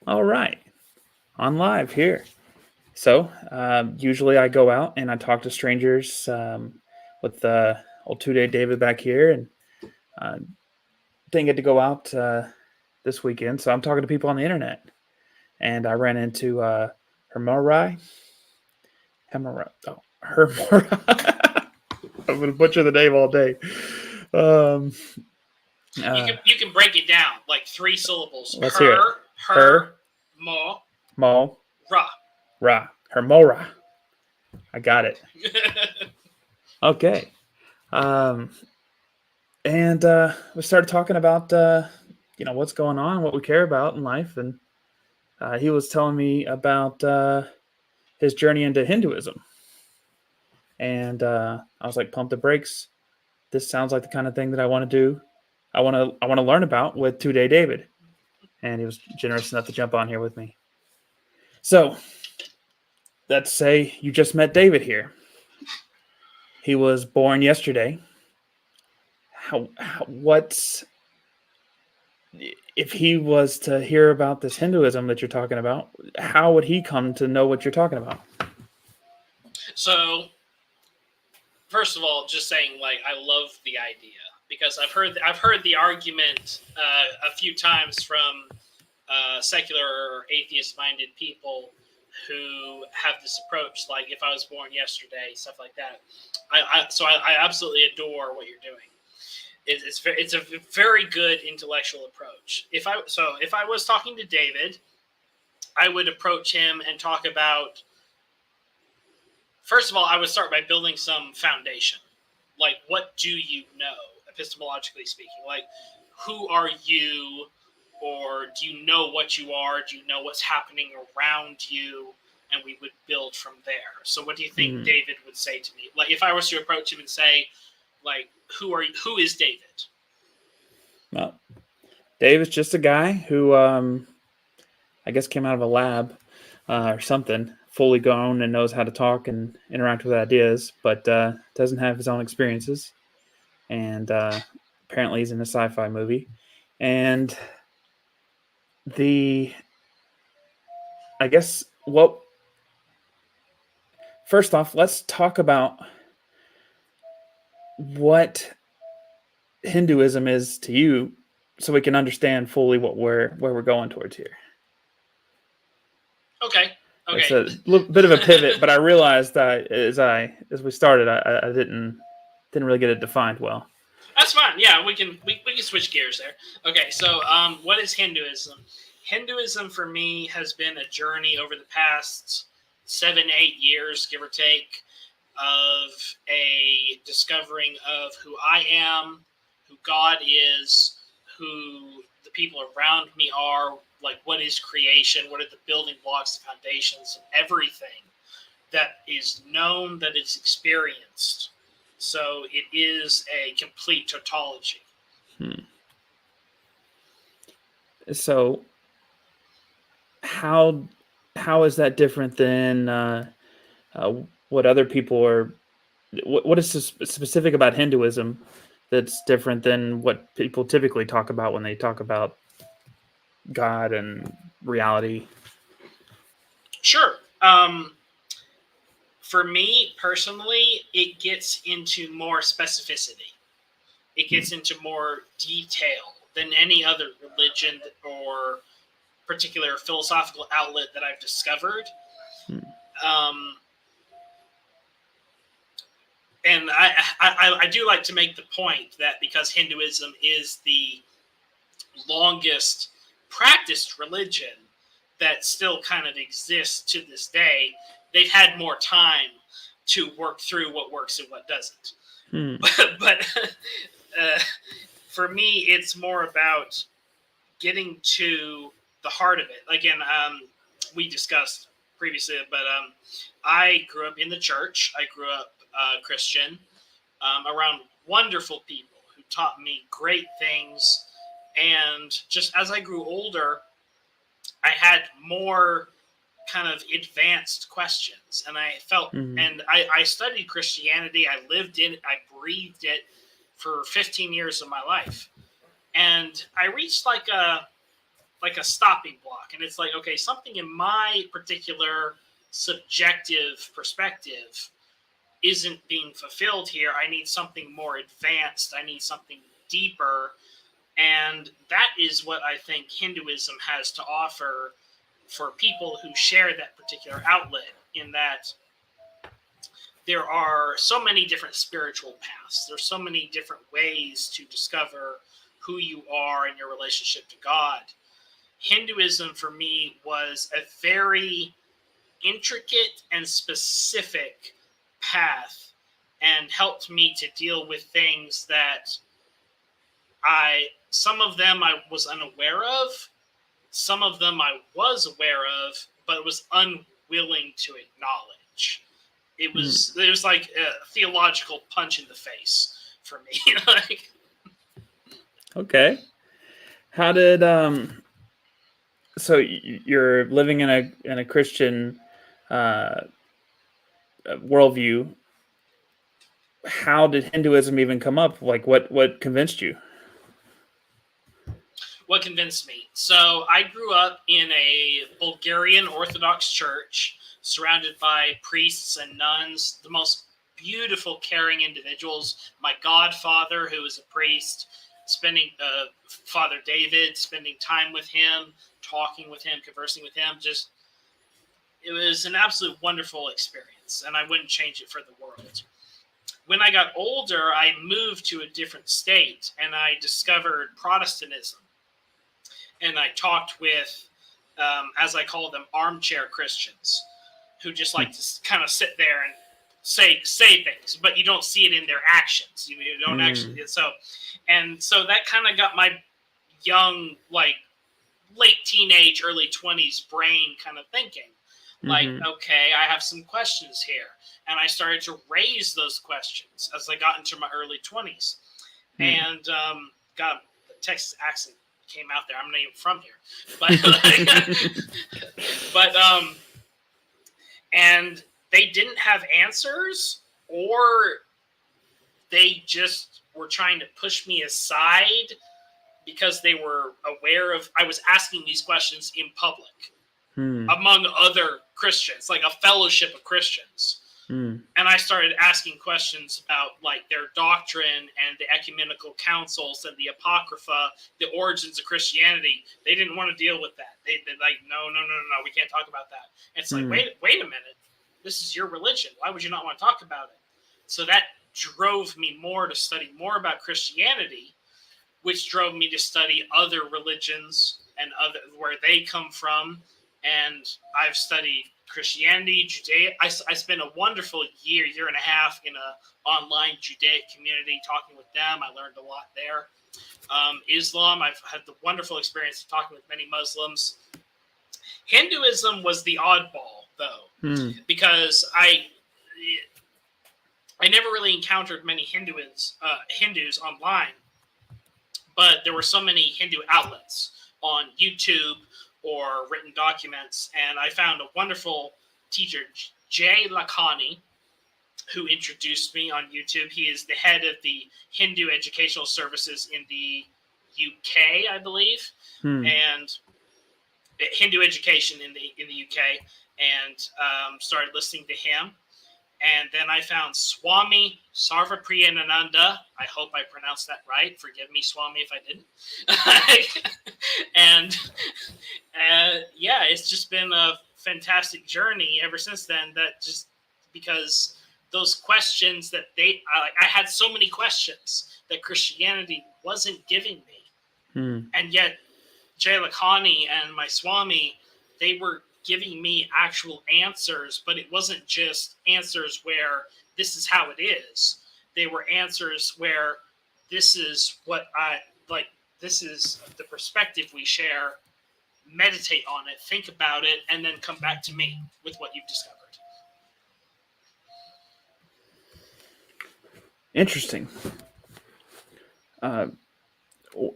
All right, on live here. So, usually I go out and I talk to strangers with old 2 Day David back here, and uh, didn't get to go out this weekend, so I'm talking to people on the internet. And I ran into Hermorai. Hermorai. I'm going to butcher the name all day. Um, You uh, can break it down like three syllables. let's hear it. Her, Her, mo, Mo, ra. Ra. Hermora. I got it. Okay. Um, and we started talking about what's going on, what we care about in life, and he was telling me about his journey into Hinduism, and I was like, "Pump the brakes! This sounds like the kind of thing that I want to do. I want to learn about with 2 Day David." And he was generous enough to jump on here with me. So let's say you just met David here. He was born yesterday. What's if he was to hear about this Hinduism that you're talking about, how would he come to know what you're talking about? So, first of all, just saying, like, I love the idea because I've heard the argument a few times from secular or atheist-minded people who have this approach, like if I was born yesterday, stuff like that. I absolutely adore what you're doing. It's a very good intellectual approach. If I was talking to David, I would approach him and talk about. First of all, I would start by building some foundation. Like, what do you know, epistemologically speaking? Like, who are you, or do you know what you are? Do you know what's happening around you? And we would build from there. So, what do you think David would say to me? Like, if I was to approach him and say, like, who is David? Well, David's just a guy who, I guess, came out of a lab or something, fully grown and knows how to talk and interact with ideas, but doesn't have his own experiences. And apparently, he's in a sci-fi movie. And I guess, what. First off, let's talk about what Hinduism is to you, so we can understand fully where we're going towards here. Okay. It's a bit of a pivot, but I realized that as we started, I didn't really get it defined well. That's fine. Yeah, we can switch gears there. Okay, so what is Hinduism? Hinduism for me has been a journey over the past 7-8 years, give or take, of a discovering of who I am, who God is, who the people around me are, like what is creation, what are the building blocks, the foundations, and everything that is known, that is experienced. So it is a complete tautology. So how is that different than what other people are? What is specific about Hinduism that's different than what people typically talk about when they talk about God and reality? Sure. For me personally, it gets into more specificity. It gets into more detail than any other religion or particular philosophical outlet that I've discovered. Um, and I do like to make the point that because Hinduism is the longest practiced religion that still kind of exists to this day, they've had more time to work through what works and what doesn't. But for me, it's more about getting to the heart of it. Again, we discussed previously, but I grew up in the church. I grew up Christian, around wonderful people who taught me great things. And just as I grew older, I had more kind of advanced questions. And I felt, and I studied Christianity. I lived in it. I breathed it for 15 years of my life. And I reached like like a stopping block. And it's like, okay, something in my particular subjective perspective isn't being fulfilled here. I need something more advanced. I need something deeper. And that is what I think Hinduism has to offer for people who share that particular outlet, in that there are so many different spiritual paths. There's so many different ways to discover who you are and your relationship to God. Hinduism for me was a very intricate and specific path, and helped me to deal with things that some of them I was unaware of, some of them I was aware of, but was unwilling to acknowledge. It was like a theological punch in the face for me. Like, okay. How did so you're living in a Christian worldview? How did Hinduism even come up? Like, what convinced you? What convinced me? So I grew up in a Bulgarian Orthodox church, surrounded by priests and nuns, the most beautiful, caring individuals. My godfather, who was a priest, spending Father David, spending time with him, talking with him, conversing with him. Just, it was an absolute wonderful experience, and I wouldn't change it for the world. When I got older, I moved to a different state, and I discovered Protestantism. And I talked with, as I call them, armchair Christians, who just like to kind of sit there and say things, but you don't see it in their actions. You don't actually. So that kind of got my young, like late teenage, early 20s brain kind of thinking, like, okay, I have some questions here. And I started to raise those questions as I got into my early 20s. And God, the Texas accent came out there. I'm not even from here, but and they didn't have answers, or they just were trying to push me aside because they were aware of I was asking these questions in public among other Christians, like a fellowship of Christians. And I started asking questions about like their doctrine and the ecumenical councils and the Apocrypha, the origins of Christianity. They didn't want to deal with that. They're like, no, we can't talk about that. And it's like, wait a minute. This is your religion. Why would you not want to talk about it? So that drove me more to study more about Christianity, which drove me to study other religions and other where they come from. And I've studied Christianity, Judea. I spent a wonderful year and a half in an online Judaic community talking with them. I learned a lot there. Islam, I've had the wonderful experience of talking with many Muslims. Hinduism was the oddball, though, because I never really encountered many Hindus online, but there were so many Hindu outlets on YouTube or written documents, and I found a wonderful teacher, Jay Lakhani, who introduced me on YouTube. He is the head of the Hindu educational services in the UK, I believe, and Hindu education in the UK, and started listening to him. And then I found Swami Sarvapriyananda. I hope I pronounced that right. Forgive me, Swami, if I didn't. And yeah, it's just been a fantastic journey ever since then. That just because those questions that I had so many questions that Christianity wasn't giving me. And yet Jay Lakhani and my Swami, they were giving me actual answers, but it wasn't just answers where this is how it is. They were answers where this is what I like. This is the perspective we share. Meditate on it, think about it, and then come back to me with what you've discovered. Interesting.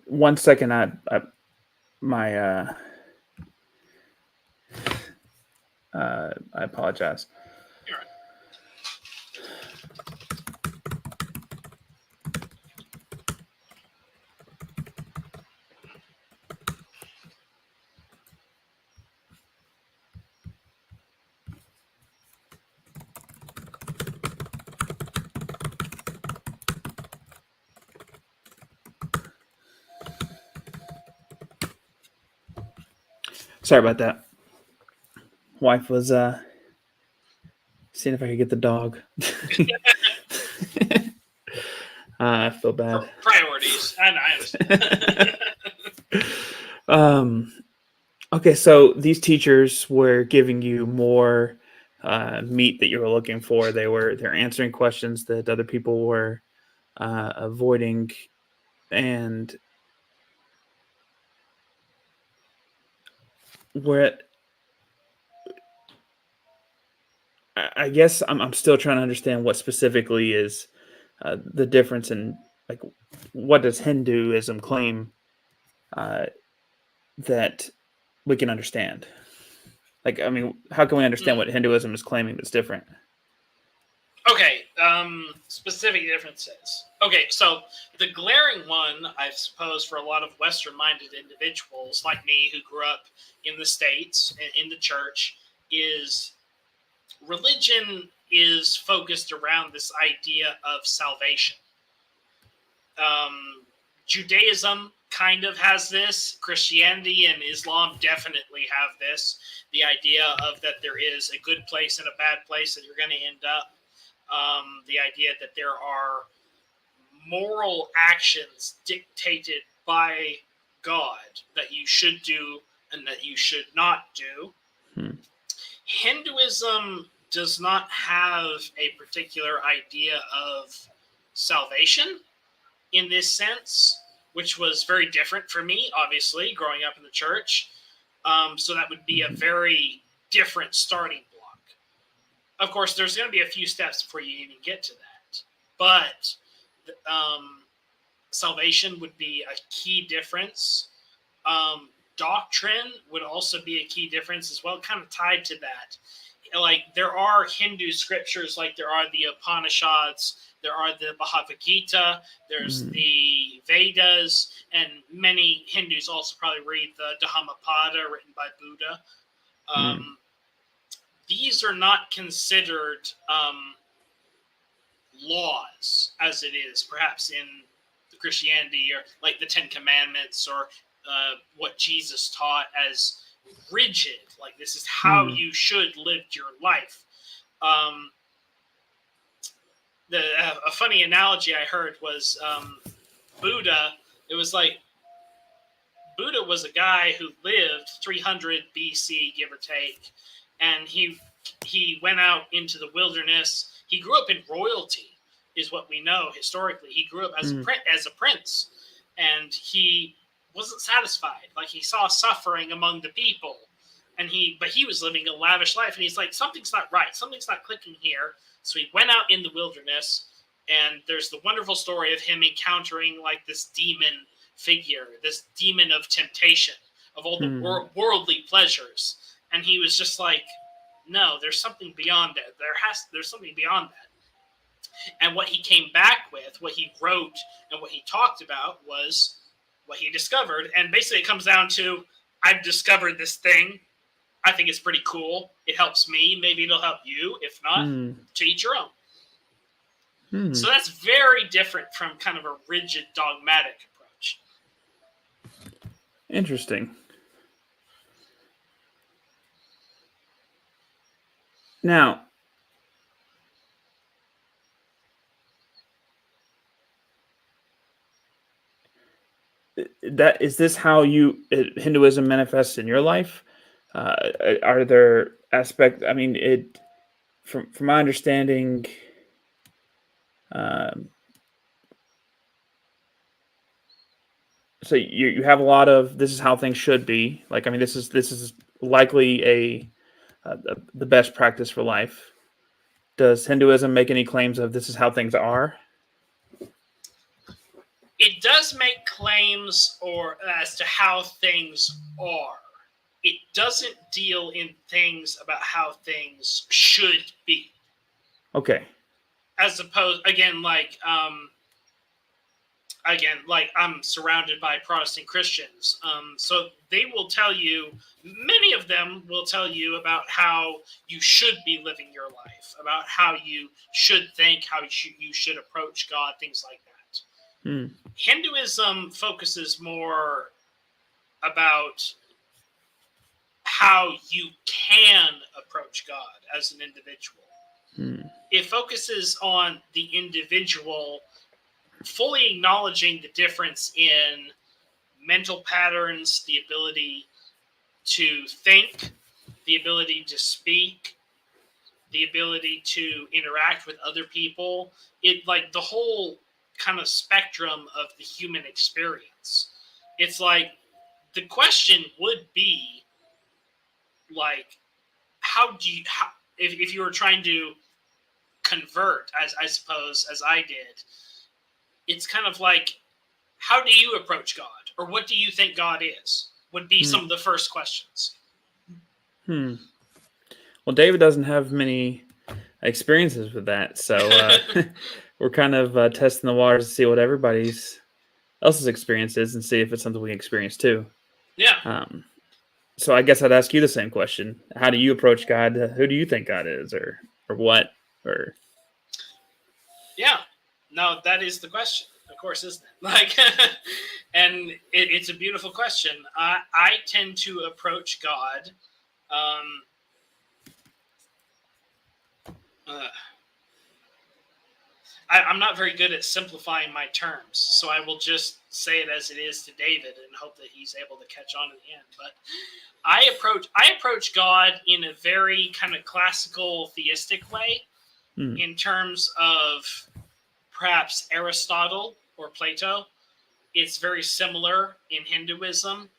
1 second. I apologize. You're right. Sorry about that. Wife was seeing if I could get the dog. I feel bad. Priorities. I understand. Okay, so these teachers were giving you more meat that you were looking for. They're answering questions that other people were avoiding, and where I guess I'm still trying to understand what specifically is the difference in, like, what does Hinduism claim uh, that we can understand? Like, I mean, how can we understand what Hinduism is claiming that's different? Okay, specific differences. Okay, so the glaring one, I suppose, for a lot of Western-minded individuals like me who grew up in the States, in the church, is religion is focused around this idea of salvation. Judaism kind of has this. Christianity and Islam definitely have this. The idea of that there is a good place and a bad place that you're going to end up. The idea that there are moral actions dictated by God that you should do and that you should not do. Hinduism does not have a particular idea of salvation in this sense, which was very different for me, obviously, growing up in the church. So that would be a very different starting block. Of course, there's going to be a few steps before you even get to that. But salvation would be a key difference. Doctrine would also be a key difference as well, kind of tied to that. Like, there are Hindu scriptures, like there are the Upanishads, there are the Bhagavad Gita, there's the Vedas, and many Hindus also probably read the Dhammapada written by Buddha. These are not considered laws as it is perhaps in Christianity, or like the Ten Commandments, or what Jesus taught as rigid, like this is how you should live your life. A funny analogy I heard was Buddha. It was like Buddha was a guy who lived 300 BC, give or take, and he went out into the wilderness. He grew up in royalty, is what we know historically. He grew up as a prince, and he wasn't satisfied. Like, he saw suffering among the people, but he was living a lavish life, and he's like, something's not right. Something's not clicking here. So he went out in the wilderness, and there's the wonderful story of him encountering like this demon figure, this demon of temptation, of all the worldly pleasures. And he was just like, no, there's something beyond it. There's something beyond that. And what he came back with, what he wrote and what he talked about, was what he discovered. And basically it comes down to, I've discovered this thing. I think it's pretty cool. It helps me. Maybe it'll help you. If not, to each your own. So that's very different from kind of a rigid, dogmatic approach. Interesting. Now, is this how Hinduism manifests in your life? Are there aspects? I mean, from my understanding, so you have a lot of, this is how things should be. Like, I mean, this is likely the best practice for life. Does Hinduism make any claims of this is how things are? It does make claims as to how things are. It doesn't deal in things about how things should be. Okay. As opposed, again, like I'm surrounded by Protestant Christians. So they will tell you, many of them will tell you about how you should be living your life, about how you should think, how you should approach God, things like that. Hinduism focuses more about how you can approach God as an individual. It focuses on the individual fully acknowledging the difference in mental patterns, the ability to think, the ability to speak, the ability to interact with other people. It like the whole kind of spectrum of the human experience. It's like the question would be like, if you were trying to convert, as I suppose as I did, it's kind of like, how do you approach God, or what do you think God is? Would be some of the first questions. Well, David doesn't have many experiences with that, so we're kind of testing the waters to see what everybody's else's experience is and see if it's something we experience too. Yeah. So I guess I'd ask you the same question. How do you approach God? Who do you think God is, or what? Or yeah, no, that is the question, of course, isn't it? Like, and it's a beautiful question. I tend to approach God. I'm not very good at simplifying my terms, so I will just say it as it is to David and hope that he's able to catch on in the end. But I approach God in a very kind of classical theistic way, in terms of perhaps Aristotle or Plato. It's very similar in Hinduism.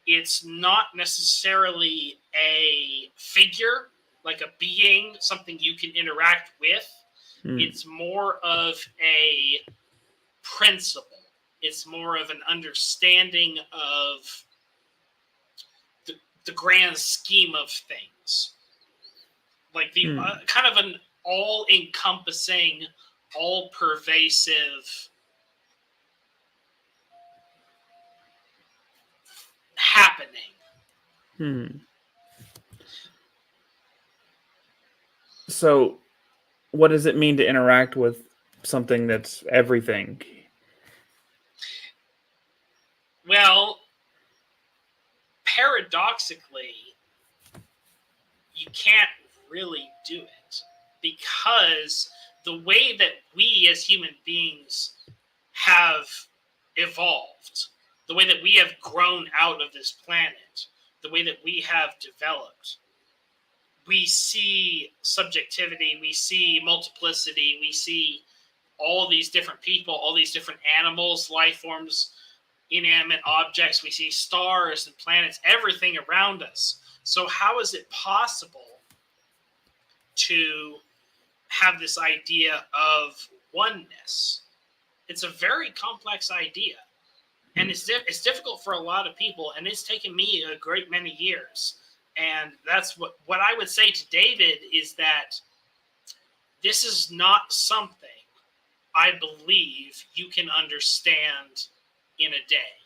It's not necessarily a figure, like a being, something you can interact with. It's more of a principle. It's more of an understanding of the grand scheme of things. Like the kind of an all-encompassing, all-pervasive happening. So what does it mean to interact with something that's everything? Well, paradoxically, you can't really do it, because the way that we as human beings have evolved, the way that we have grown out of this planet, the way that we have developed, we see subjectivity, we see multiplicity, we see all these different people, all these different animals, life forms, inanimate objects. We see stars and planets, everything around us. So how is it possible to have this idea of oneness? It's a very complex idea. And it's difficult for a lot of people, and it's taken me a great many years. And that's what I would say to David is that this is not something I believe you can understand in a day.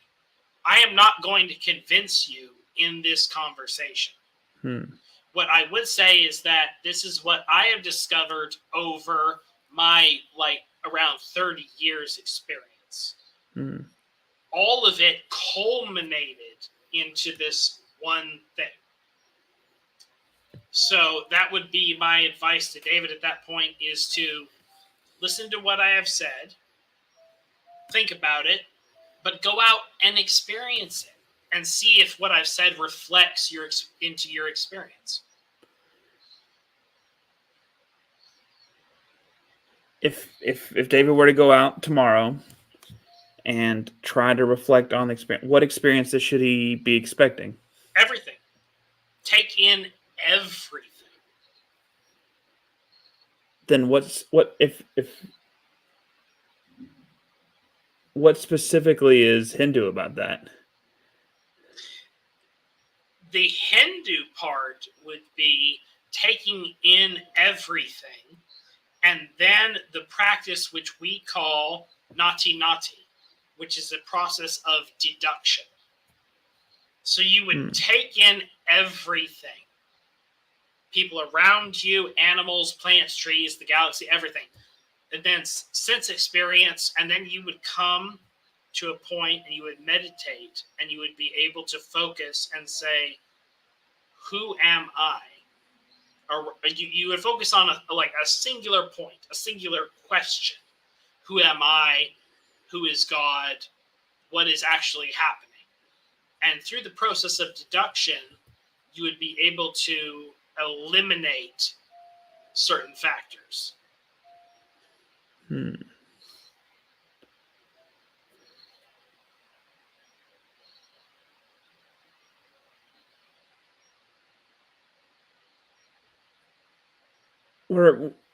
I am not going to convince you in this conversation. What I would say is that this is what I have discovered over my around 30 years experience. All of it culminated into this one thing. So that would be my advice to David at that point, is to listen to what I have said, think about it, but go out and experience it and see if what I've said reflects into your experience. If David were to go out tomorrow and try to reflect on the experience, what experiences should he be expecting? Everything. Take in everything. Then what specifically is Hindu about that? The Hindu part would be taking in everything, and then the practice which we call nati nati, which is a process of deduction. So you would take in everything. People around you, animals, plants, trees, the galaxy, everything. And then sense experience, and then you would come to a point and you would meditate, and you would be able to focus and say, who am I? Or you would focus on a singular point, a singular question. Who am I? Who is God? What is actually happening? And through the process of deduction, you would be able to eliminate certain factors.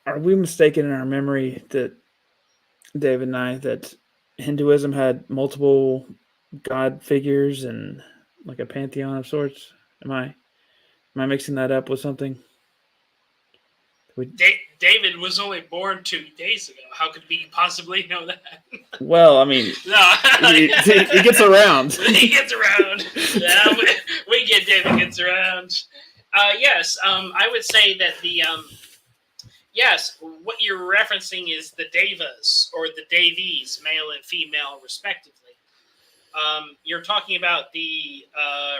Are we mistaken in our memory that David and I that Hinduism had multiple god figures and like a pantheon of sorts? Am I mixing that up with something? David was only born 2 days ago. How could we possibly know that? Well, I mean, no. he gets around. He gets around. Yeah, we get David gets around. Yes, I would say that yes, what you're referencing is the devas or the devis, male and female, respectively. You're talking about the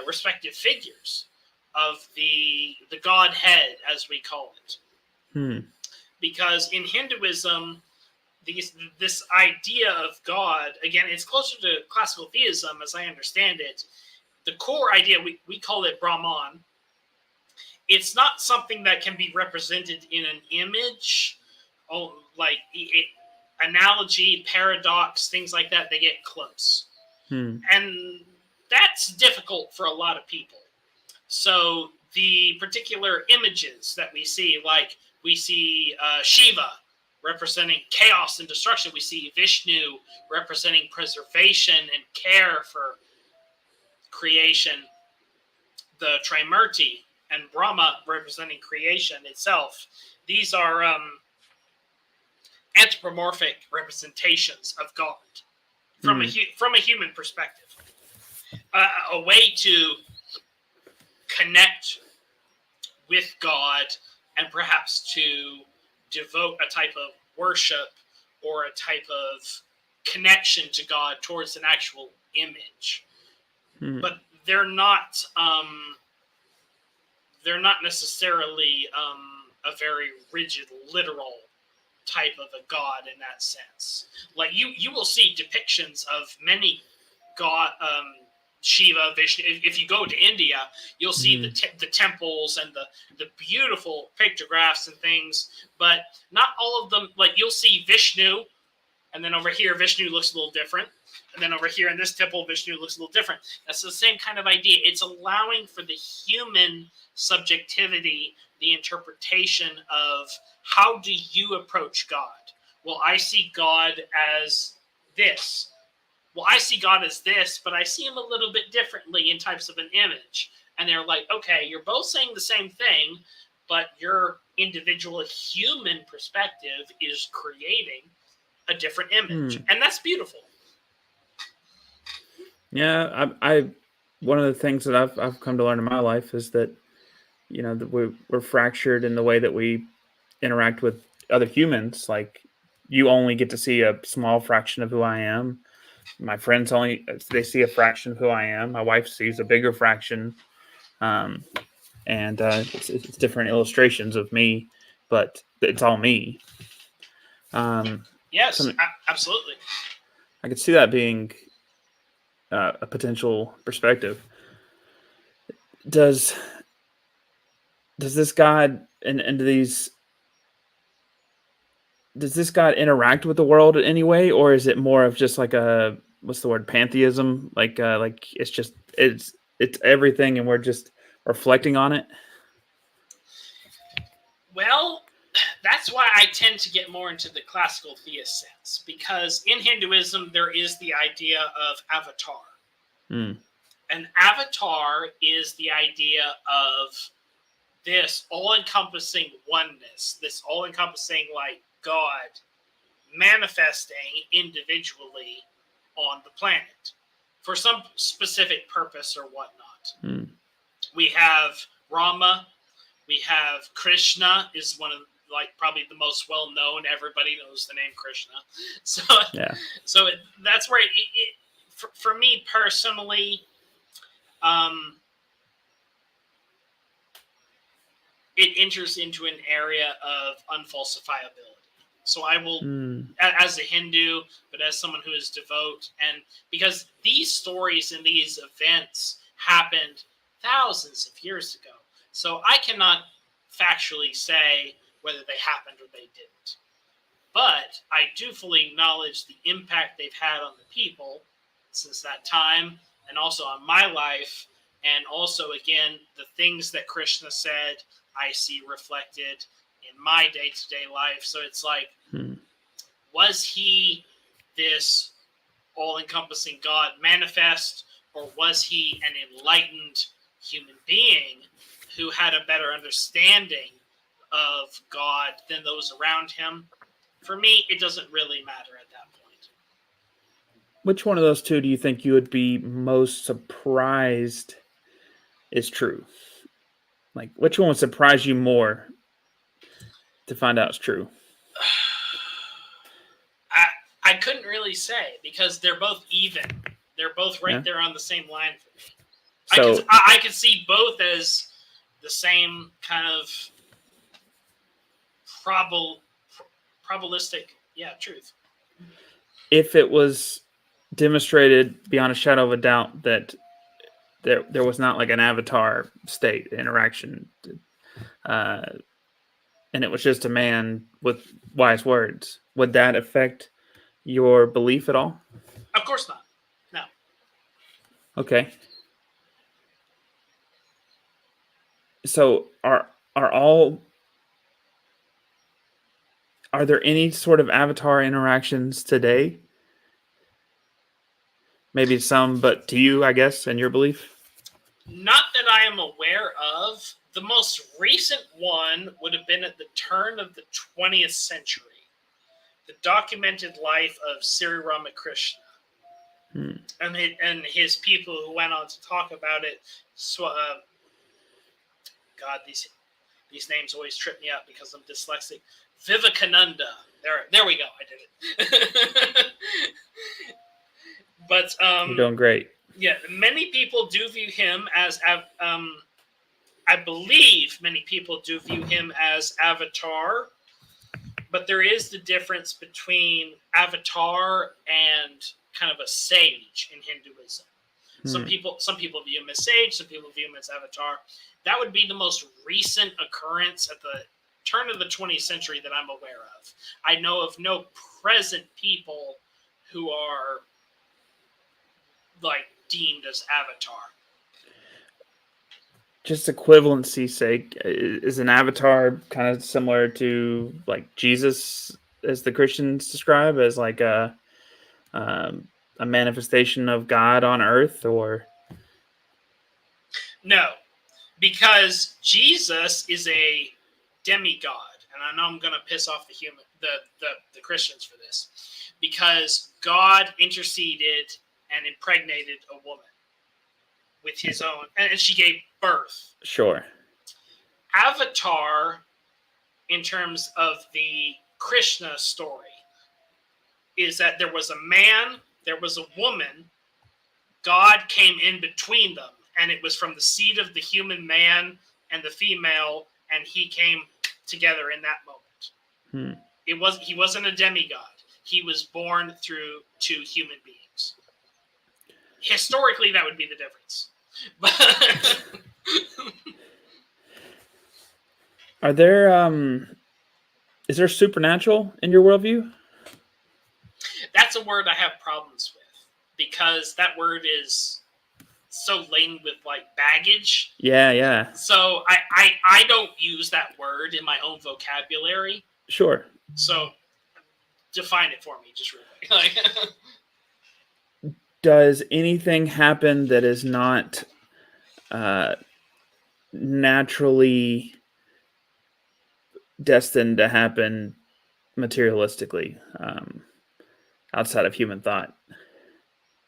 respective figures of the Godhead, as we call it. Because in Hinduism, this idea of God, again, it's closer to classical theism, as I understand it. The core idea, we call it Brahman. It's not something that can be represented in an image, analogy, paradox, things like that. They get close. And that's difficult for a lot of people. So the particular images that we see, like we see Shiva representing chaos and destruction. We see Vishnu representing preservation and care for creation. The Trimurti and Brahma representing creation itself. These are anthropomorphic representations of God from a human perspective. A way to connect with God and perhaps to devote a type of worship or a type of connection to God towards an actual image. But they're not necessarily a very rigid, literal type of a god in that sense. Like you will see depictions of many god, Shiva, Vishnu. If you go to India, you'll see the temples and the beautiful pictographs and things. But not all of them. Like you'll see Vishnu, and then over here Vishnu looks a little different. And then over here in this temple, Vishnu looks a little different. That's the same kind of idea. It's allowing for the human subjectivity, the interpretation of how do you approach God? Well, I see God as this. Well, I see God as this, but I see him a little bit differently in types of an image. And they're like, okay, you're both saying the same thing, but your individual human perspective is creating a different image. And that's beautiful. Yeah, I one of the things that I've come to learn in my life is that, that we're fractured in the way that we interact with other humans. Like, you only get to see a small fraction of who I am. My friends they see a fraction of who I am. My wife sees a bigger fraction, and it's different illustrations of me, but it's all me. Yes, absolutely. I could see that being a potential perspective. Does this God does this God interact with the world in any way, or is it more of just like a, what's the word, pantheism? Like it's everything, and we're just reflecting on it? Well, that's why I tend to get more into the classical theist sense, because in Hinduism there is the idea of avatar. An avatar is the idea of this all-encompassing oneness, this all-encompassing God manifesting individually on the planet for some specific purpose or whatnot. We have Rama, we have Krishna is one of probably the most well-known. Everybody knows the name Krishna. So that's where for me personally, it enters into an area of unfalsifiability. So I will, as a Hindu, but as someone who is devout, and because these stories and these events happened thousands of years ago, so I cannot factually say whether they happened or they didn't. But I do fully acknowledge the impact they've had on the people since that time, and also on my life, and also, again, the things that Krishna said I see reflected in my day-to-day life. So it's like, was he this all-encompassing God manifest, or was he an enlightened human being who had a better understanding of God than those around him? For me, it doesn't really matter at that point. Which one of those two do you think you would be most surprised is true? Like, which one would surprise you more to find out it's true? I couldn't really say, because they're both even. They're both right there on the same line for me. So I could see both as the same kind of probabilistic, truth. If it was demonstrated beyond a shadow of a doubt that there was not like an avatar state interaction, and it was just a man with wise words, would that affect your belief at all? Of course not. No. Okay. So are there any sort of avatar interactions today? Maybe some, but to you, I guess, and your belief? Not that I am aware of. The most recent one would have been at the turn of the 20th century. The documented life of Sri Ramakrishna. And his people who went on to talk about it. So, God, these names always trip me up because I'm dyslexic. Vivekananda. There we go. I did it. But you're doing great. Yeah, many people do view him as I believe many people do view him as Avatar, but there is the difference between Avatar and kind of a sage in Hinduism. Some people view him as sage, some people view him as Avatar. That would be the most recent occurrence at the turn of the 20th century that I'm aware of. I know of no present people who are like deemed as Avatar. Just equivalency's sake, is an avatar kind of similar to like Jesus, as the Christians describe, as like a manifestation of God on earth, or? No, because Jesus is a demigod, and I know I'm going to piss off the Christians for this, because God interceded and impregnated a woman with his own, and she gave birth. Sure. Avatar, in terms of the Krishna story, is that there was a man, there was a woman, God came in between them, and it was from the seed of the human man and the female, and he came together in that moment. He wasn't a demigod. He was born through two human beings. Historically, that would be the difference. Is there supernatural in your worldview? That's a word I have problems with, because that word is so laden with like baggage. Yeah. So I don't use that word in my own vocabulary. Sure. So define it for me, just real quick. Does anything happen that is not naturally destined to happen materialistically, outside of human thought,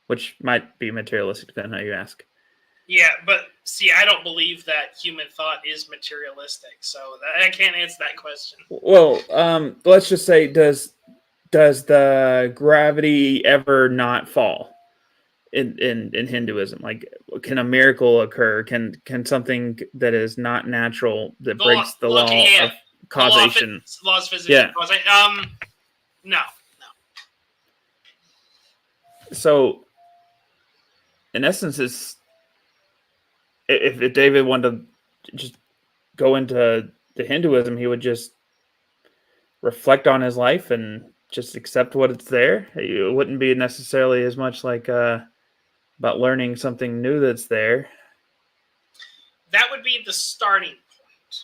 which might be materialistic depending on how you ask? Yeah, but see, I don't believe that human thought is materialistic, so I can't answer that question. Well, let's just say, does the gravity ever not fall? in Hinduism? Like, can a miracle occur? Can something that is not natural, that breaks the law of causation? Laws of physics. Yeah. No. So, in essence, it's if David wanted to just go into the Hinduism, he would just reflect on his life and just accept what it's there. It wouldn't be necessarily as much like about learning something new that's there. That would be the starting point.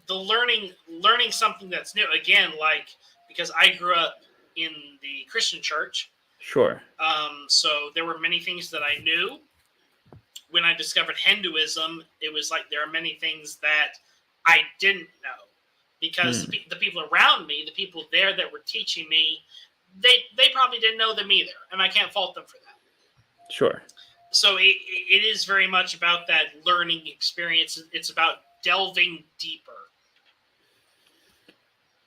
The learning something that's new. Again, like, because I grew up in the Christian church. Sure. So there were many things that I knew. When I discovered Hinduism, it was like there are many things that I didn't know, because the people around me, the people there that were teaching me, they probably didn't know them either, and I can't fault them for that. Sure. So it is very much about that learning experience. It's about delving deeper.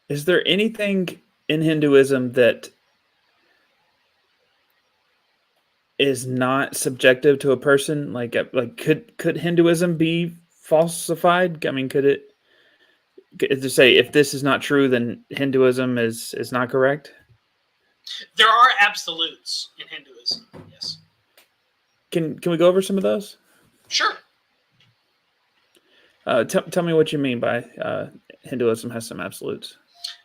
Is there anything in Hinduism that is not subjective to a person? Like could Hinduism be falsified? I mean, could it to say if this is not true, then Hinduism is not correct? There are absolutes in Hinduism. Yes. Can we go over some of those? Sure. Tell me what you mean by Hinduism has some absolutes.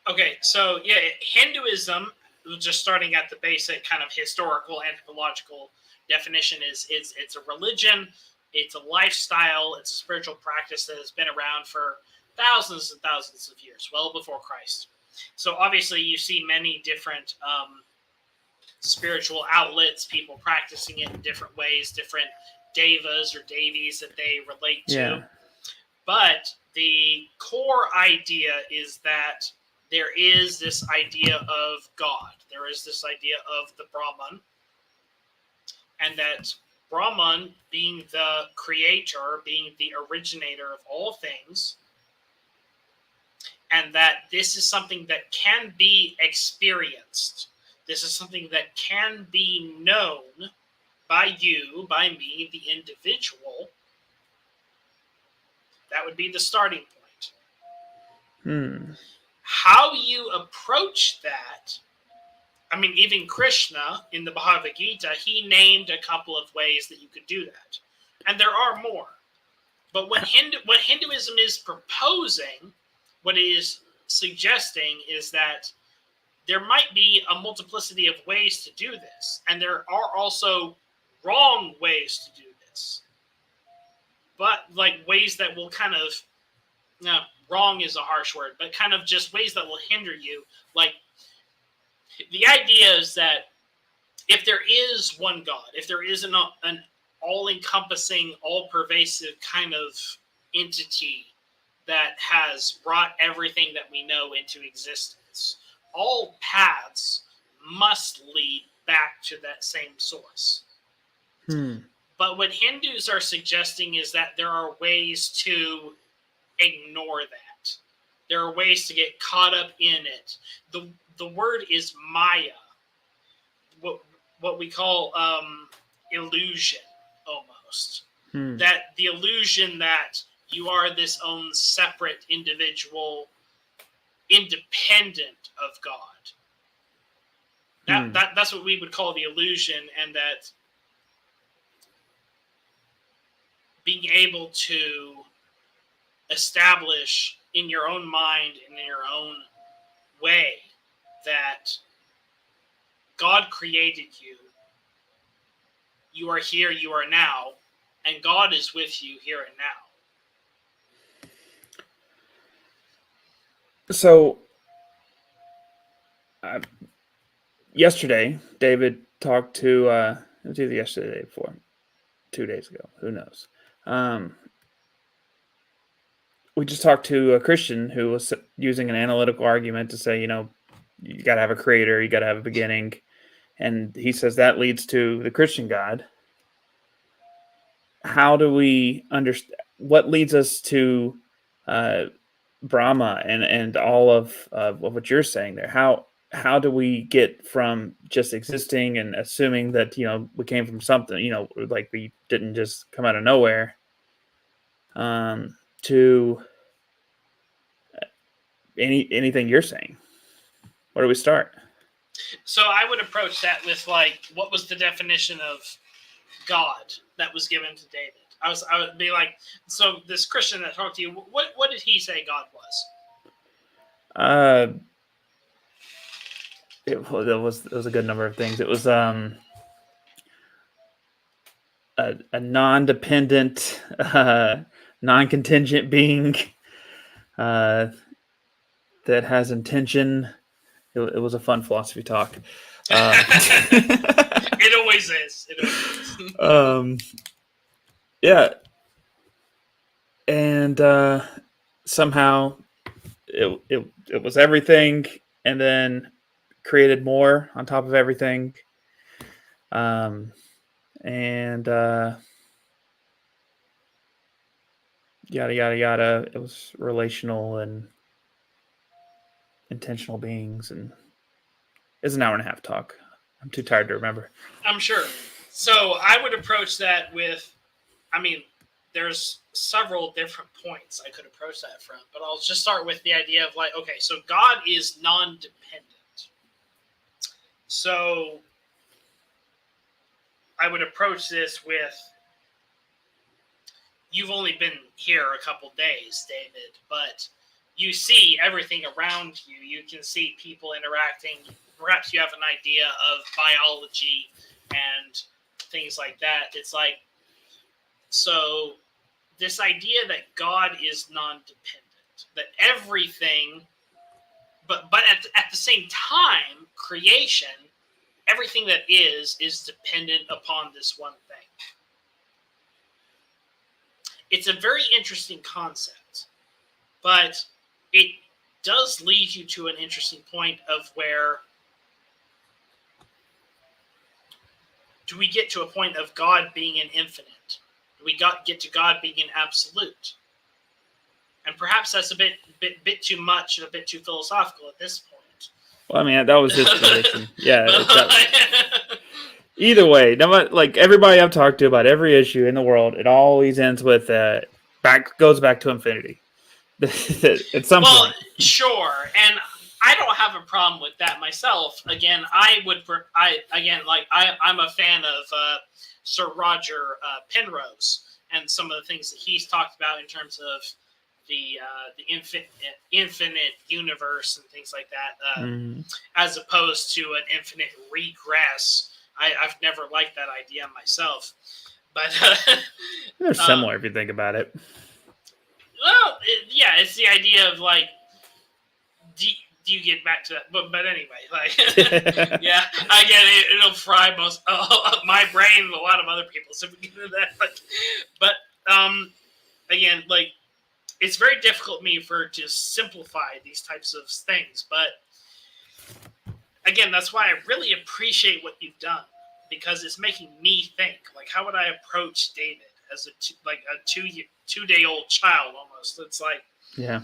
Okay, so yeah, Hinduism, just starting at the basic kind of historical anthropological definition, is it's a religion, it's a lifestyle, it's a spiritual practice that has been around for thousands and thousands of years, well before Christ. So obviously you see many different spiritual outlets, people practicing it in different ways, different devas or deities that they relate to. Yeah. But the core idea is that there is this idea of God. There is this idea of the Brahman. And that Brahman, being the creator, being the originator of all things, and that this is something that can be experienced. This is something that can be known by you, by me, the individual. That would be the starting point. How you approach that, I mean, even Krishna in the Bhagavad Gita, he named a couple of ways that you could do that. And there are more. But what Hinduism is proposing, what it is suggesting, is that there might be a multiplicity of ways to do this. And there are also wrong ways to do this. But like ways that will kind of, no, wrong is a harsh word, but kind of just ways that will hinder you. Like, the idea is that if there is one God, if there is an all-encompassing, all-pervasive kind of entity that has brought everything that we know into existence, all paths must lead back to that same source. But what Hindus are suggesting is that there are ways to ignore that. There are ways to get caught up in it. The word is Maya, what we call illusion, almost. That the illusion that you are this own separate individual, independent of God. That's what we would call the illusion, and that being able to establish in your own mind and in your own way that God created you. You are here, you are now, and God is with you here and now. So, yesterday, David talked to, it was either yesterday or the day before, 2 days ago, who knows. We just talked to a Christian who was using an analytical argument to say, you got to have a creator, you got to have a beginning. And he says that leads to the Christian God. How do we understand what leads us to Brahma and all of what you're saying there? How how do we get from just existing and assuming that, we came from something, like we didn't just come out of nowhere, to anything you're saying? Where do we start? So I would approach that with like, what was the definition of God that was given to David? I would be like, so this Christian that talked to you, what did he say God was? It was a good number of things. It was a non-dependent, non-contingent being that has intention. It was a fun philosophy talk. It always is. It always is. Yeah. And somehow it was everything, and then created more on top of everything. And yada yada yada. It was relational and intentional beings, and it's an hour and a half talk. I'm too tired to remember. I'm sure. So I would approach that with, there's several different points I could approach that from, but I'll just start with the idea of like, okay, so God is non-dependent. So I would approach this with, you've only been here a couple days, David, but you see everything around you. You can see people interacting. Perhaps you have an idea of biology and things like that. It's like, so this idea that God is non-dependent, that everything, but at the same time, creation, everything that is dependent upon this one thing. It's a very interesting concept, but it does lead you to an interesting point of where do we get to a point of God being an infinite? Do we get to God being an absolute? And perhaps that's a bit too much and a bit too philosophical at this point. Well, that was his position. Yeah. Either way, no matter, like everybody I've talked to about every issue in the world, it always ends with goes back to infinity. At some point. Sure, and I don't have a problem with that myself. Again, I'm a fan of Sir Roger Penrose and some of the things that he's talked about in terms of the infinite universe and things like that, as opposed to an infinite regress. I've never liked that idea myself, but they're similar if you think about it. Well, it's the idea of like, do you get back to that? But anyway, like, yeah, I get it. It'll fry my brain and a lot of other people's if we get into that. But again, like, it's very difficult for to simplify these types of things. But again, that's why I really appreciate what you've done, because it's making me think. Like, how would I approach David as a 2-day-old child almost? It's like, yeah.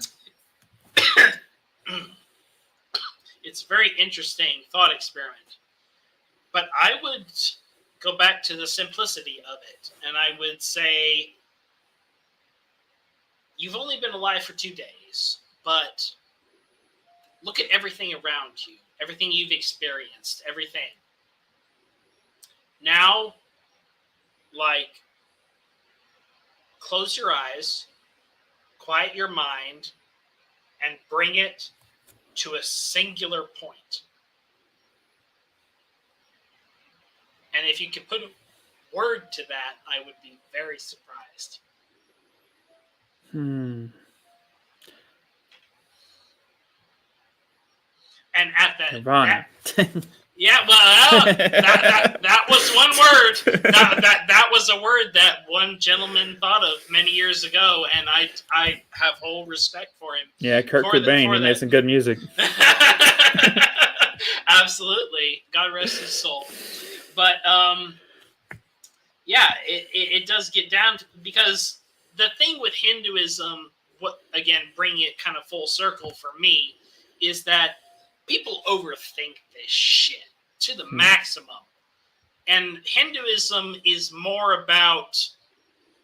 It's a very interesting thought experiment. But I would go back to the simplicity of it, and I would say, you've only been alive for 2 days, but look at everything around you, everything you've experienced, everything. Now, like, close your eyes, quiet your mind, and bring it to a singular point. And if you could put a word to that, I would be very surprised. And at that, Nirvana. That was one word. That was a word that one gentleman thought of many years ago, and I have whole respect for him. Yeah, Kurt Cobain, he made some good music. Absolutely, God rest his soul. But it does get down to, because the thing with Hinduism, bringing it kind of full circle for me, is that people overthink this shit to the maximum. And Hinduism is more about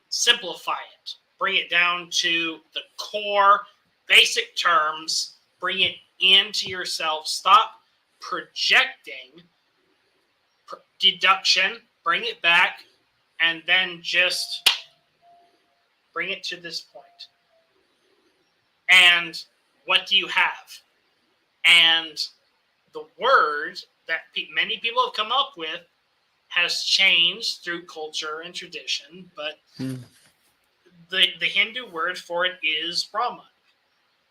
simplify it, bring it down to the core basic terms, bring it into yourself, stop projecting deduction, bring it back, and then just bring it to this point. And what do you have? And the word that many people have come up with has changed through culture and tradition, but the Hindu word for it is Brahman.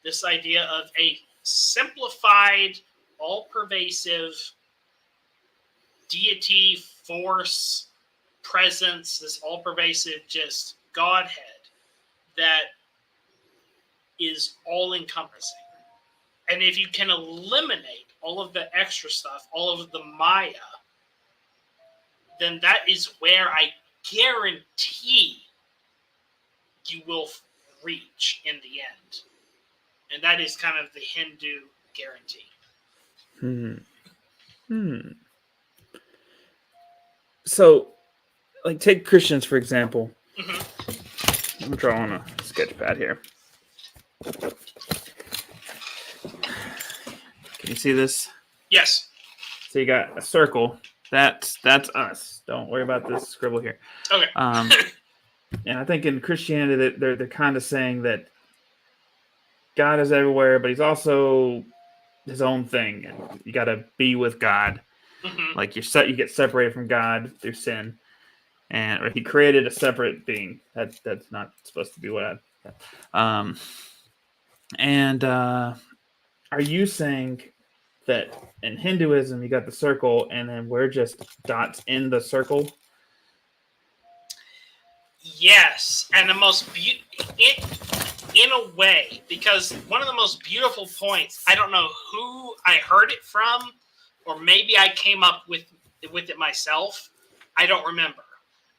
This idea of a simplified, all-pervasive deity, force, presence, this all-pervasive just Godhead that is all-encompassing. And if you can eliminate all of the extra stuff, all of the Maya, then that is where I guarantee you will reach in the end. And that is kind of the Hindu guarantee. So, like, take Christians, for example. I'm drawing a sketch pad here. Can you see this? Yes. So you got a circle. That's us. Don't worry about this scribble here. Okay. And I think in Christianity, they're kind of saying that God is everywhere, but he's also his own thing. And you got to be with God. Like you get separated from God through sin, or he created a separate being. That's not supposed to be what I. Are you saying that in Hinduism you got the circle, and then we're just dots in the circle? Yes, and the most in a way, because one of the most beautiful points, I don't know who I heard it from, or maybe I came up with it myself. I don't remember,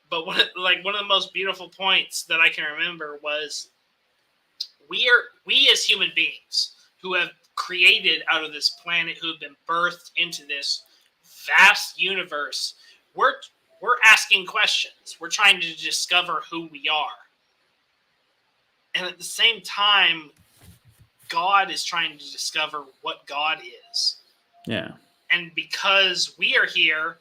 but one of the most beautiful points that I can remember was we as human beings who have created out of this planet, who have been birthed into this vast universe, we're asking questions. We're trying to discover who we are. And at the same time, God is trying to discover what God is. Yeah. And because we are here,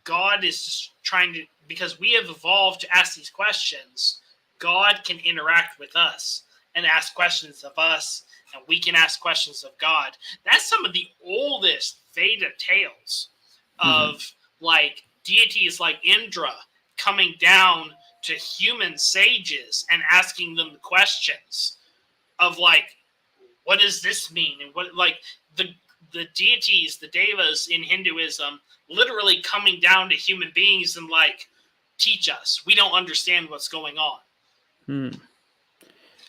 God is just trying to, because we have evolved to ask these questions, God can interact with us and ask questions of us, and we can ask questions of God. That's some of the oldest Veda tales of like deities like Indra coming down to human sages and asking them questions of like, what does this mean? And what, like, the deities, the devas in Hinduism, literally coming down to human beings and like, teach us. We don't understand what's going on.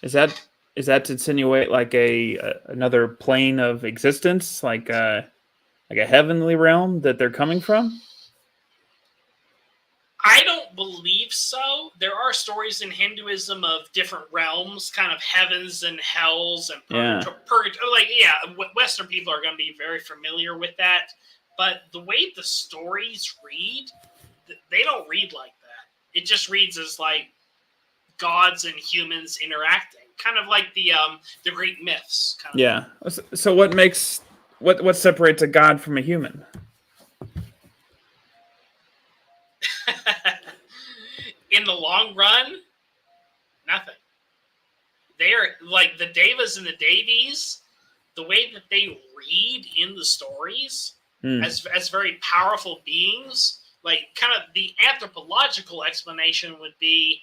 Is that to insinuate like another plane of existence, like a heavenly realm that they're coming from? I don't believe so. There are stories in Hinduism of different realms, kind of heavens and hells and purgatory. Like, Western people are going to be very familiar with that. But the way the stories read, they don't read like that. It just reads as like gods and humans interacting, kind of like the Greek myths. Kind of. Yeah. So what separates a god from a human? In the long run, nothing. They are like the devas and the devis, the way that they read in the stories as very powerful beings, like kind of the anthropological explanation would be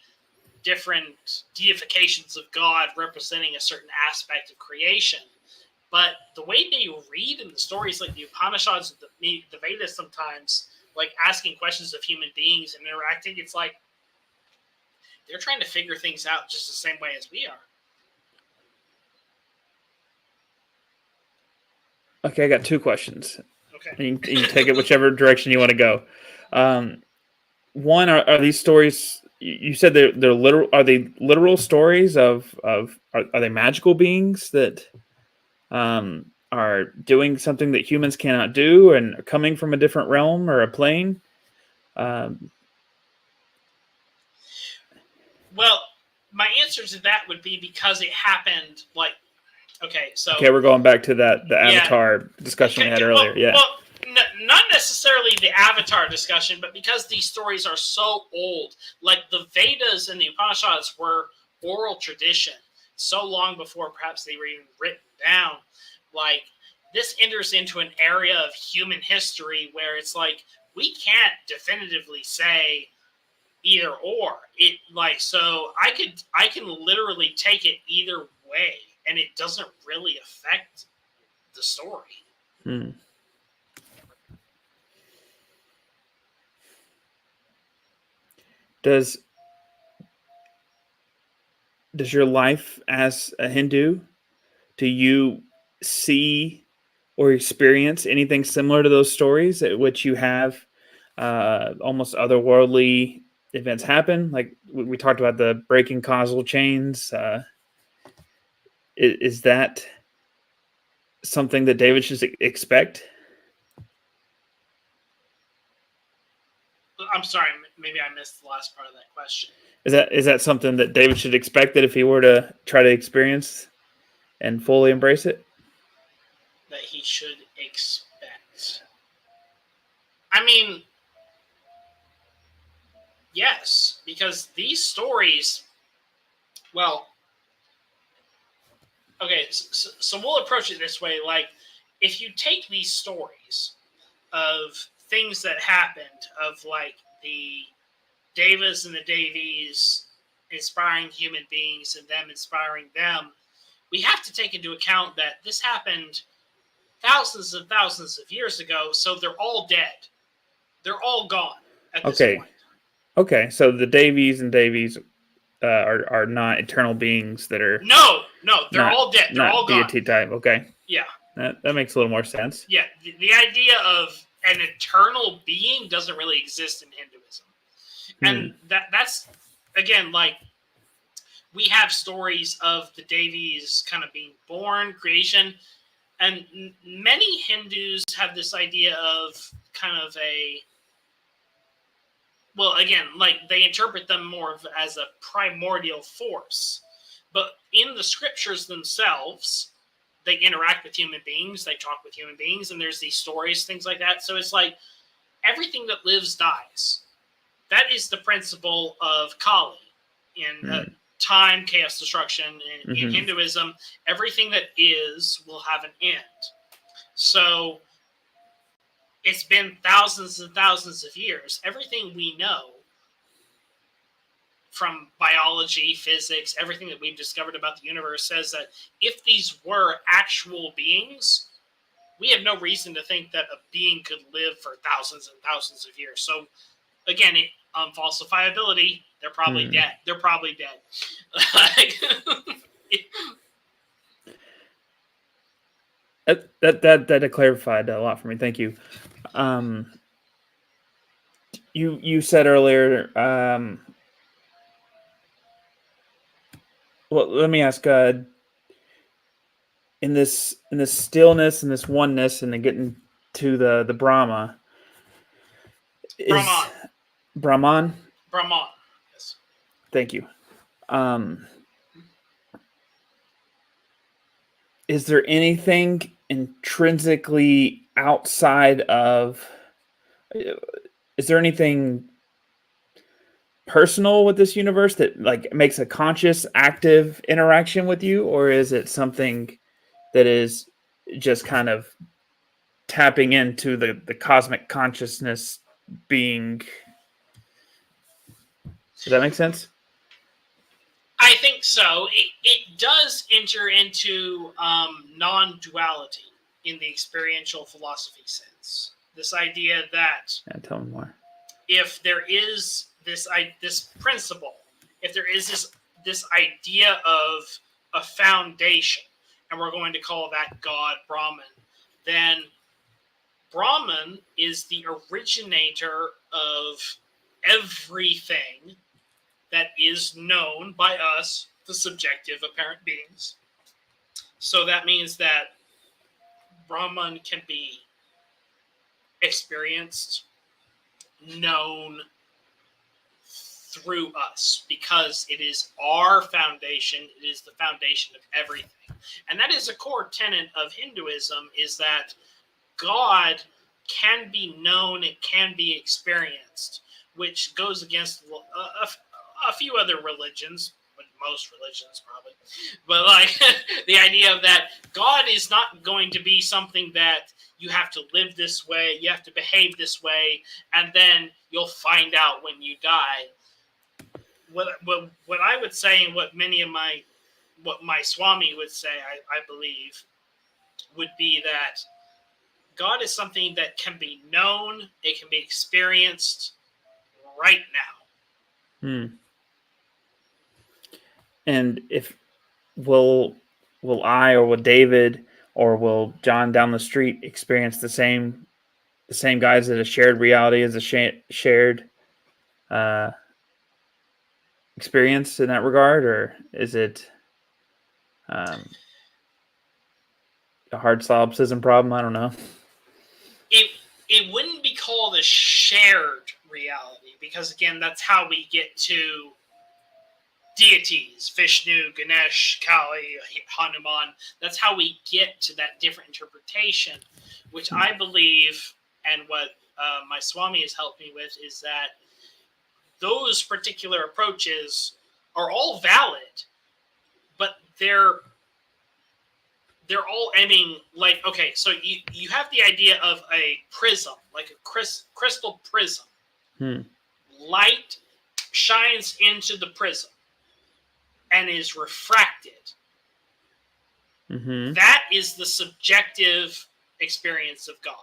different deifications of God representing a certain aspect of creation. But the way they read in the stories, like the Upanishads, the Vedas sometimes, like asking questions of human beings and interacting, it's like they're trying to figure things out just the same way as we are. Okay, I got two questions. Okay. You can take it whichever direction you want to go. One, are these stories? You said they're literal. Are they literal stories of are they magical beings that are doing something that humans cannot do and are coming from a different realm or a plane? Well, my answer to that would be because it happened like, okay, so Okay, we're going back to the Yeah. Avatar discussion we had earlier. Well, not necessarily the Avatar discussion, but because these stories are so old, like the Vedas and the Upanishads were oral tradition so long before perhaps they were even written down. Like, this enters into an area of human history where it's like we can't definitively say either or. It like, so I can literally take it either way, and it doesn't really affect the story. Does your life as a Hindu, do you see or experience anything similar to those stories at which you have almost otherworldly events happen? Like we talked about the breaking causal chains. Is that something that David should expect? I'm sorry, maybe I missed the last part of that question. Is that something that David should expect, that if he were to try to experience and fully embrace it? That he should expect. I mean, yes, because these stories, well, okay, so we'll approach it this way. Like, if you take these stories of things that happened, of like the Devas and the Devis inspiring human beings and them inspiring them, we have to take into account that this happened thousands and thousands of years ago, so they're all dead. They're all gone at this point. Okay, so the Devis and Devis are not eternal beings that are... No, they're all dead. They're all gone. deity type, okay. Yeah. That makes a little more sense. Yeah, the idea of an eternal being doesn't really exist in Hinduism. And that's, again, like, we have stories of the Devis kind of being born, creation, and many Hindus have this idea of kind of a, well, again, like, they interpret them more as a primordial force. But in the scriptures themselves, they interact with human beings, they talk with human beings, and there's these stories, things like that. So it's like, everything that lives dies. That is the principle of Kali in time, chaos, destruction. In Hinduism, everything that is will have an end. So it's been thousands and thousands of years. Everything we know from biology, physics, everything that we've discovered about the universe says that if these were actual beings, we have no reason to think that a being could live for thousands and thousands of years. So again, falsifiability, they're probably dead. They're probably dead. That clarified a lot for me. Thank you. You said earlier. Well, let me ask. In this stillness and this oneness, and then getting to the Brahma. Brahman. Yes. Thank you. Is there anything intrinsically outside of? Is there anything personal with this universe that like makes a conscious, active interaction with you, or is it something that is just kind of tapping into the cosmic consciousness being? Does that make sense? I think so. It does enter into non-duality in the experiential philosophy sense. This idea that tell me more. If there is this principle, if there is this idea of a foundation, and we're going to call that God Brahman, then Brahman is the originator of everything that is known by us, the subjective apparent beings. So that means that Brahman can be experienced, known through us, because it is our foundation. It is the foundation of everything. And that is a core tenet of Hinduism, is that God can be known, it can be experienced, which goes against a few other religions, most religions probably. But like the idea of that God is not going to be something that you have to live this way, you have to behave this way, and then you'll find out when you die. What I would say, and what my Swami would say, I believe, would be that God is something that can be known, it can be experienced right now. And will I, or will David, or will John down the street experience the same guys as a shared reality, as a shared experience in that regard, or is it a hard solipsism problem? I don't know. It wouldn't be called a shared reality, because again, that's how we get to deities, Vishnu, Ganesh, Kali, Hanuman. That's how we get to that different interpretation, which I believe, and what my Swami has helped me with, is that those particular approaches are all valid, but they're all aiming, like, okay, so you have the idea of a prism, like a crystal prism. Light shines into the prism and is refracted. That is the subjective experience of God.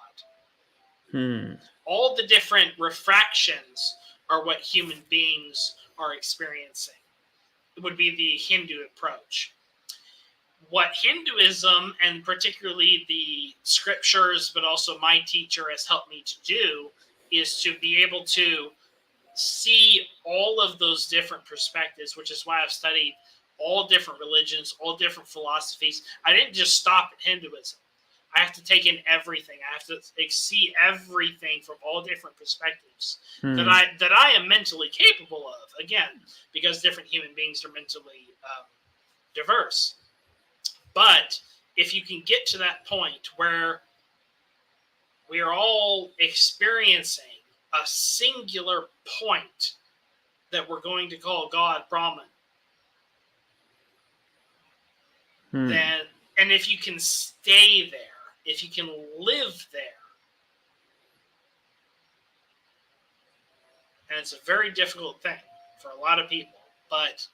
All the different refractions are what human beings are experiencing. It would be the Hindu approach. What Hinduism, and particularly the scriptures, but also my teacher has helped me to do, is to be able to see all of those different perspectives, which is why I've studied all different religions, all different philosophies. I didn't just stop at Hinduism. I have to take in everything. I have to see everything from all different perspectives that I am mentally capable of. Again, because different human beings are mentally diverse. But if you can get to that point where we are all experiencing a singular point that we're going to call God, Brahman, then, and if you can stay there, if you can live there, and it's a very difficult thing for a lot of people, but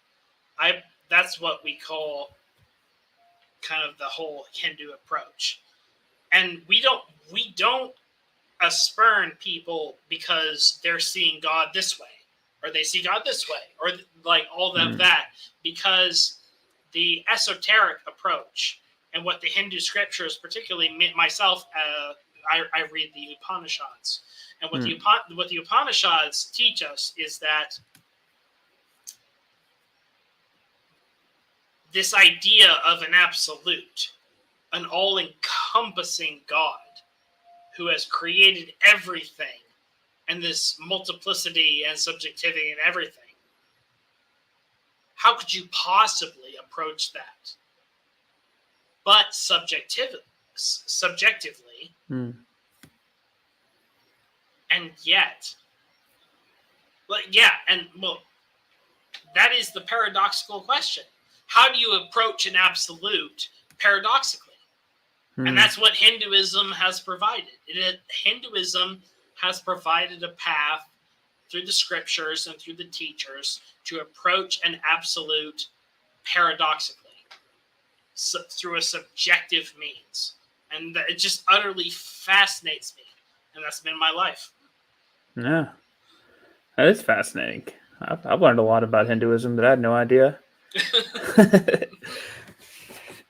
that's what we call kind of the whole Hindu approach. And we don't spurn people because they're seeing God this way, or they see God this way, or like all of that, because the esoteric approach and what the Hindu scriptures, particularly myself, I read the Upanishads, and what the Upanishads teach us is that this idea of an absolute, an all-encompassing God who has created everything, and this multiplicity and subjectivity and everything. How could you possibly approach that? But subjectively, and yet, that is the paradoxical question. How do you approach an absolute paradoxically? And that's what Hinduism has provided. Hinduism has provided a path through the scriptures and through the teachers to approach an absolute paradoxically, through a subjective means. And it just utterly fascinates me. And that's been my life. Yeah, that is fascinating. I've learned a lot about Hinduism that I had no idea.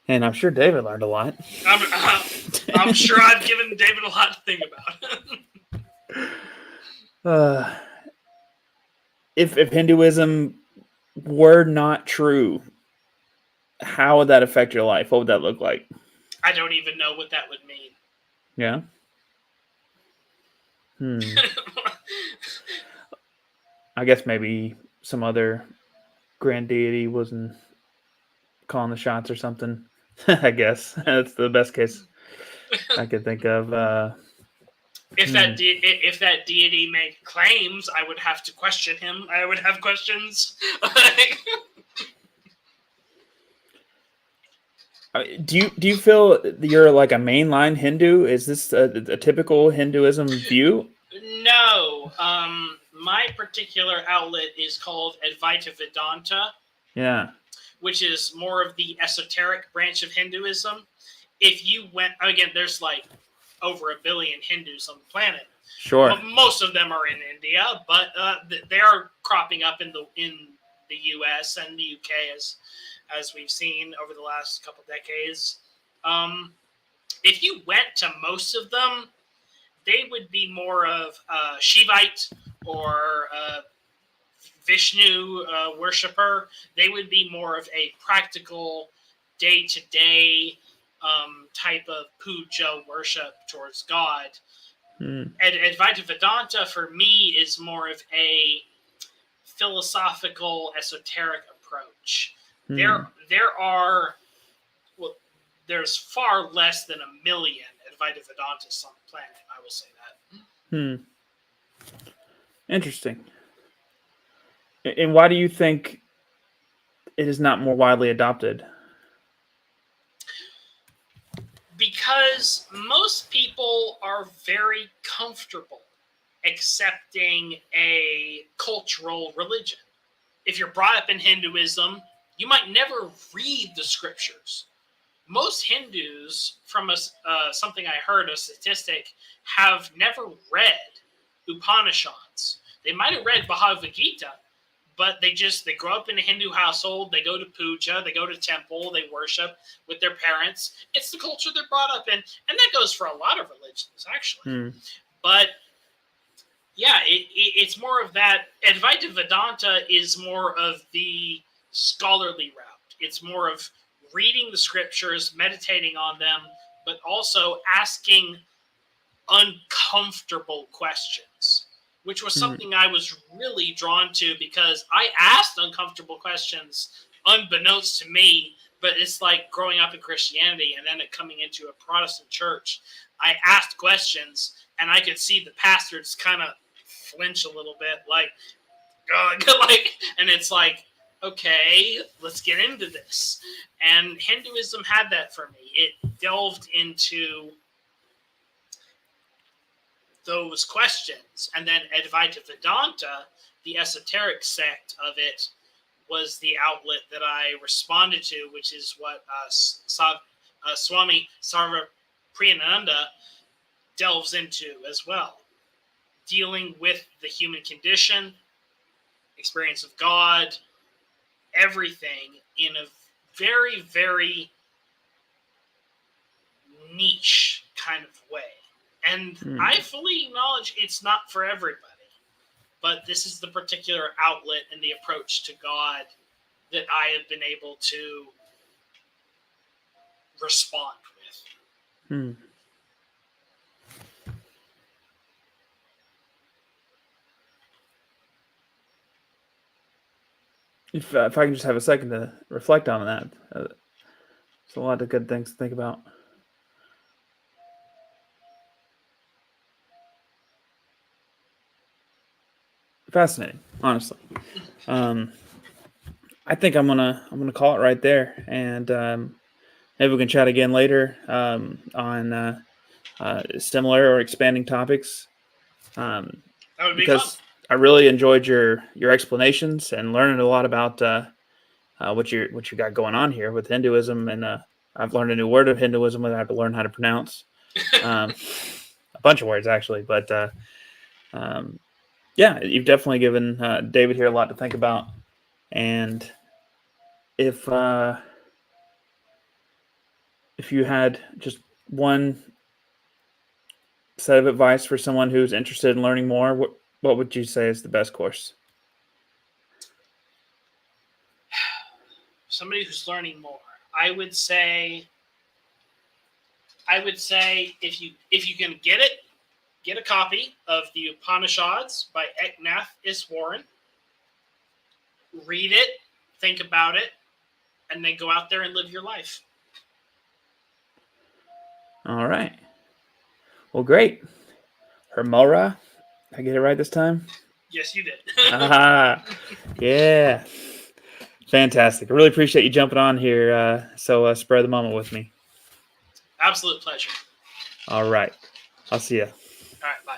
And I'm sure David learned a lot. I'm sure I've given David a lot to think about. If Hinduism were not true, how would that affect your life? What would that look like? I don't even know what that would mean. Yeah. I guess maybe some other grand deity wasn't calling the shots or something. I guess that's the best case I could think of. If that deity made claims, I would have to question him. I would have questions. Do you feel you're like a mainline Hindu? Is this a typical Hinduism view? No. My particular outlet is called Advaita Vedanta. Yeah. Which is more of the esoteric branch of Hinduism. If you went, again, there's like over 1 billion Hindus on the planet. Sure. Most of them are in India, but they are cropping up in the U.S. and the U.K. as we've seen over the last couple decades. If you went to most of them, they would be more of Shivite or Vishnu worshiper. They would be more of a practical, day-to-day type of puja worship towards God. Advaita Vedanta, for me, is more of a philosophical, esoteric approach. There are, well, there's far less than 1 million Advaita Vedantists on the planet. I will say that. Interesting. And why do you think it is not more widely adopted? Because most people are very comfortable accepting a cultural religion. If you're brought up in Hinduism, you might never read the scriptures. Most Hindus, from something I heard, a statistic, have never read Upanishads. They might have read Bhagavad Gita, but they grow up in a Hindu household. They go to puja, they go to temple, they worship with their parents. It's the culture they're brought up in, and that goes for a lot of religions, actually. But yeah, it's more of that. Advaita Vedanta is more of the scholarly route. It's more of reading the scriptures, meditating on them, but also asking uncomfortable questions, which was something I was really drawn to because I asked uncomfortable questions unbeknownst to me, but it's like growing up in Christianity and then it coming into a Protestant church. I asked questions and I could see the pastors kind of flinch a little bit, like, and it's like, okay, let's get into this. And Hinduism had that for me. It delved into those questions. And then Advaita Vedanta, the esoteric sect of it, was the outlet that I responded to, which is what Swami Sarvapriyananda delves into as well. Dealing with the human condition, experience of God, everything in a very, very niche kind of way. And I fully acknowledge it's not for everybody. But this is the particular outlet and the approach to God that I have been able to respond with. If I can just have a second to reflect on that, there's a lot of good things to think about. Fascinating, honestly. I think I'm gonna call it right there, and maybe we can chat again later on similar or expanding topics. That would be because fun. I really enjoyed your explanations and learning a lot about what you got going on here with Hinduism, and I've learned a new word of Hinduism that I have to learn how to pronounce. A bunch of words actually, but yeah, you've definitely given David here a lot to think about. And if you had just one set of advice for someone who's interested in learning more, what would you say is the best course? Somebody who's learning more, I would say I would say if you can get it, get a copy of the Upanishads by Eknath Iswaran. Read it, think about it, and then go out there and live your life. All right. Well, great. Hermora. Did I get it right this time? Yes, you did. Yeah. Fantastic. I really appreciate you jumping on here. So spread the moment with me. Absolute pleasure. All right. I'll see you. All right, bye.